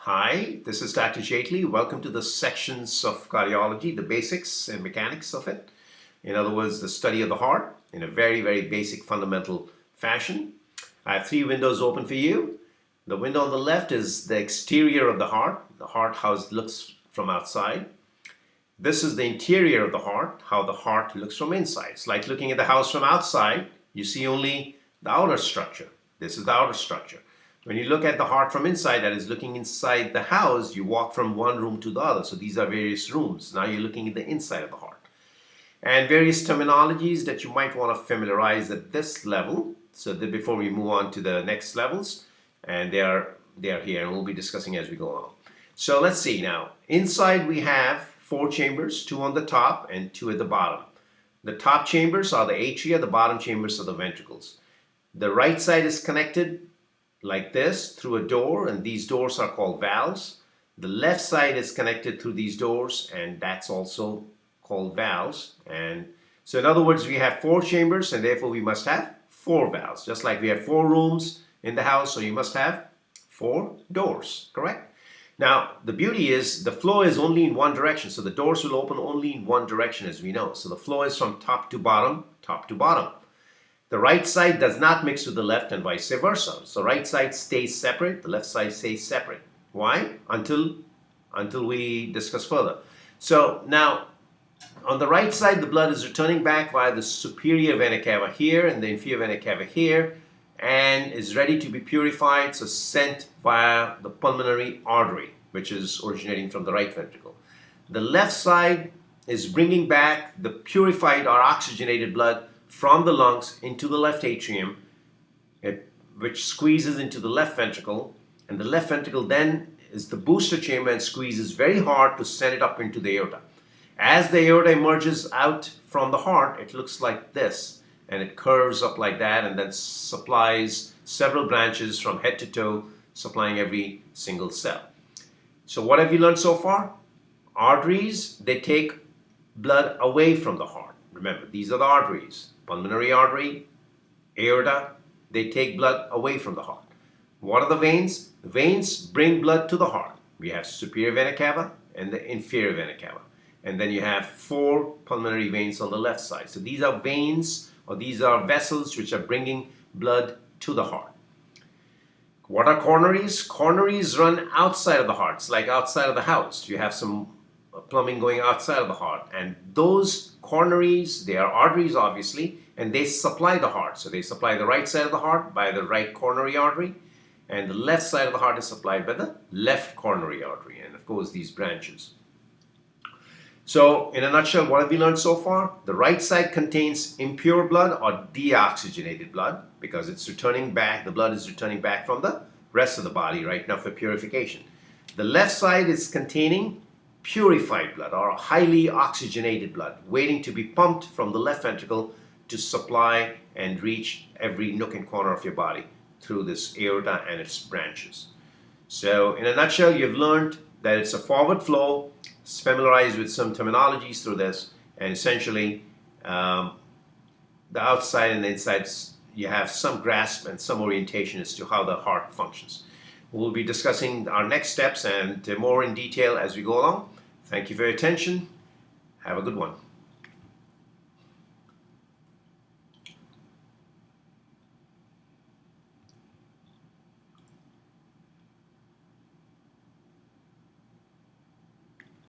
Hi, this is Dr. Jaitly. Welcome to the sections of cardiology, the basics and mechanics of it. In other words, the study of the heart in a very, very basic fundamental fashion. I have three windows open for you. The window on the left is the exterior of the heart how it looks from outside. This is the interior of the heart, how the heart looks from inside. It's like looking at the house from outside, you see only the outer structure. This is the outer structure. When you look at the heart from inside, that is looking inside the house, you walk from one room to the other. So these are various rooms. Now you're looking at the inside of the heart. And various terminologies that you might want to familiarize at this level, so that before we move on to the next levels, and they are here, and we'll be discussing as we go along. So let's see now. Inside we have 4 chambers, 2 on the top and 2 at the bottom. The top chambers are the atria, the bottom chambers are the ventricles. The right side is connected like this through a door, and these doors are called valves. The left side is connected through these doors, and that's also called valves. And so in other words, we have 4 chambers, and therefore we must have 4 valves. Just like we have 4 rooms in the house, so you must have 4 doors, correct? Now, the beauty is the flow is only in one direction, so the doors will open only in one direction, as we know. So the flow is from top to bottom, top to bottom. The right side does not mix with the left and vice versa. So right side stays separate, the left side stays separate. Why? Until we discuss further. So now, on the right side, the blood is returning back via the superior vena cava here and the inferior vena cava here, and is ready to be purified, so sent via the pulmonary artery, which is originating from the right ventricle. The left side is bringing back the purified or oxygenated blood from the lungs into the left atrium, which squeezes into the left ventricle, and the left ventricle then is the booster chamber and squeezes very hard to send it up into the aorta. As the aorta emerges out from the heart, it looks like this, and it curves up like that, and then supplies several branches from head to toe, supplying every single cell. So what have you learned so far? Arteries, they take blood away from the heart. Remember, these are the arteries. Pulmonary artery, aorta, they take blood away from the heart. What are the veins? The veins bring blood to the heart. We have superior vena cava and the inferior vena cava. And then you have 4 pulmonary veins on the left side. So these are veins, or these are vessels which are bringing blood to the heart. What are coronaries? Coronaries run outside of the heart. It's like outside of the house. You have some plumbing going outside of the heart, and those coronaries, they are arteries obviously, and they supply the heart. So they supply the right side of the heart by the right coronary artery, and the left side of the heart is supplied by the left coronary artery, and of course these branches. So in a nutshell, what have we learned so far? The right side contains impure blood or deoxygenated blood, because it's returning back, the blood is returning back from the rest of the body right now for purification. The left side is containing purified blood or highly oxygenated blood, waiting to be pumped from the left ventricle to supply and reach every nook and corner of your body through this aorta and its branches. So in a nutshell, you've learned that it's a forward flow, familiarized with some terminologies through this, and essentially the outside and the inside, you have some grasp and some orientation as to how the heart functions. We'll be discussing our next steps and more in detail as we go along. Thank you for your attention. Have a good one.